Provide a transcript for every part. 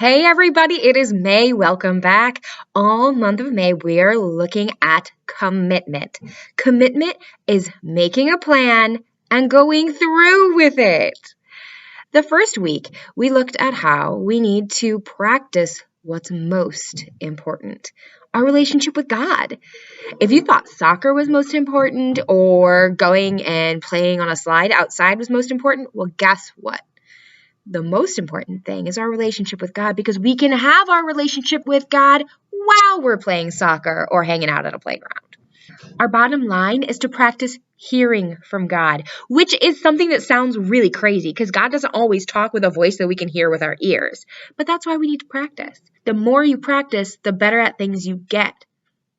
Hey everybody, it is May. Welcome back. All month of May, we are looking at commitment. Commitment is making a plan and going through with it. The first week, we looked at how we need to practice what's most important, our relationship with God. If you thought soccer was most important or going and playing on a slide outside was most important, well, guess what? The most important thing is our relationship with God, because we can have our relationship with God while we're playing soccer or hanging out at a playground. Our bottom line is to practice hearing from God, which is something that sounds really crazy because God doesn't always talk with a voice that we can hear with our ears. But that's why we need to practice. The more you practice, the better at things you get,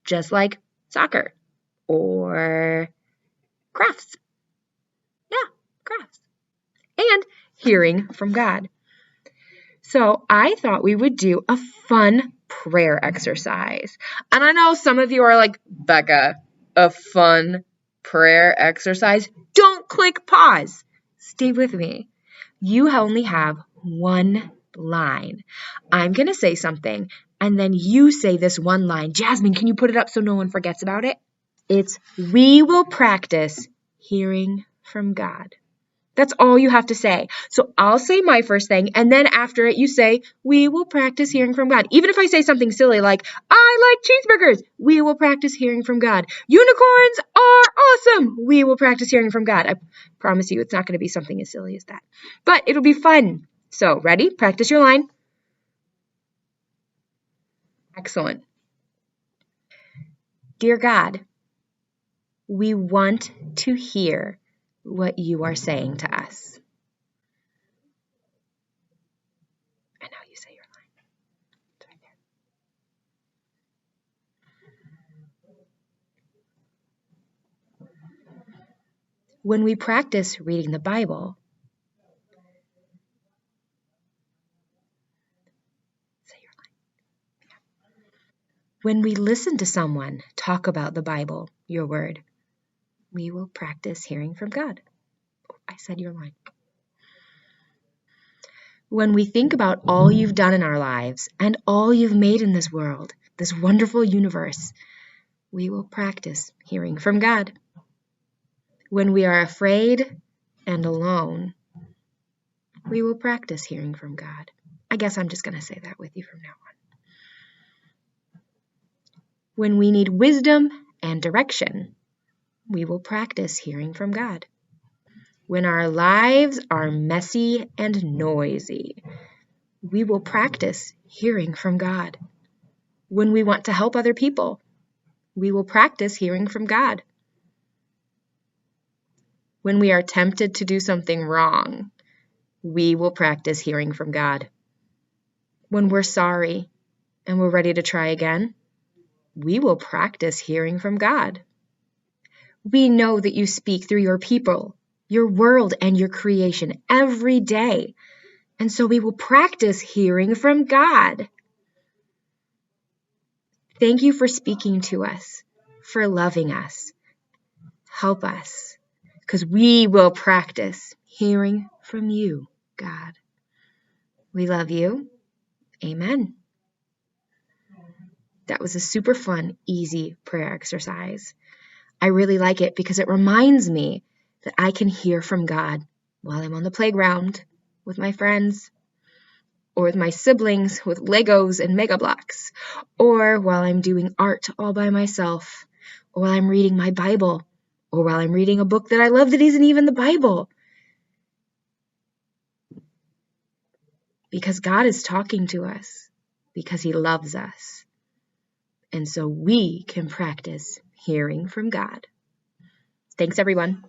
just like soccer or crafts. Yeah, crafts. And hearing from God. So I thought we would do a fun prayer exercise. And I know some of you are like, Becca, a fun prayer exercise? Don't click pause. Stay with me. You only have one line. I'm going to say something, and then you say this one line. Jasmine, can you put it up so no one forgets about it? It's, we will practice hearing from God. That's all you have to say. So I'll say my first thing, and then after it, you say, we will practice hearing from God. Even if I say something silly like, I like cheeseburgers, we will practice hearing from God. Unicorns are awesome. We will practice hearing from God. I promise you it's not going to be something as silly as that. But it'll be fun. So ready? Practice your line. Excellent. Dear God, we want to hear what you are saying to us. And now you say your line. It's right there. When we practice reading the Bible, say your line. When we listen to someone talk about the Bible, your word, we will practice hearing from God. Oh, I said your line. When we think about all you've done in our lives and all you've made in this world, this wonderful universe, we will practice hearing from God. When we are afraid and alone, we will practice hearing from God. I guess I'm just going to say that with you from now on. When we need wisdom and direction, we will practice hearing from God. When our lives are messy and noisy, we will practice hearing from God. When we want to help other people, we will practice hearing from God. When we are tempted to do something wrong, we will practice hearing from God. When we're sorry and we're ready to try again, we will practice hearing from God. We know that you speak through your people, your world, and your creation every day. And so we will practice hearing from God. Thank you for speaking to us, for loving us. Help us, because we will practice hearing from you, God. We love you. Amen. That was a super fun, easy prayer exercise. I really like it because it reminds me that I can hear from God while I'm on the playground with my friends, or with my siblings with Legos and Mega Blocks, or while I'm doing art all by myself, or while I'm reading my Bible, or while I'm reading a book that I love that isn't even the Bible. Because God is talking to us, because He loves us. And so we can practice hearing from God. Thanks, everyone.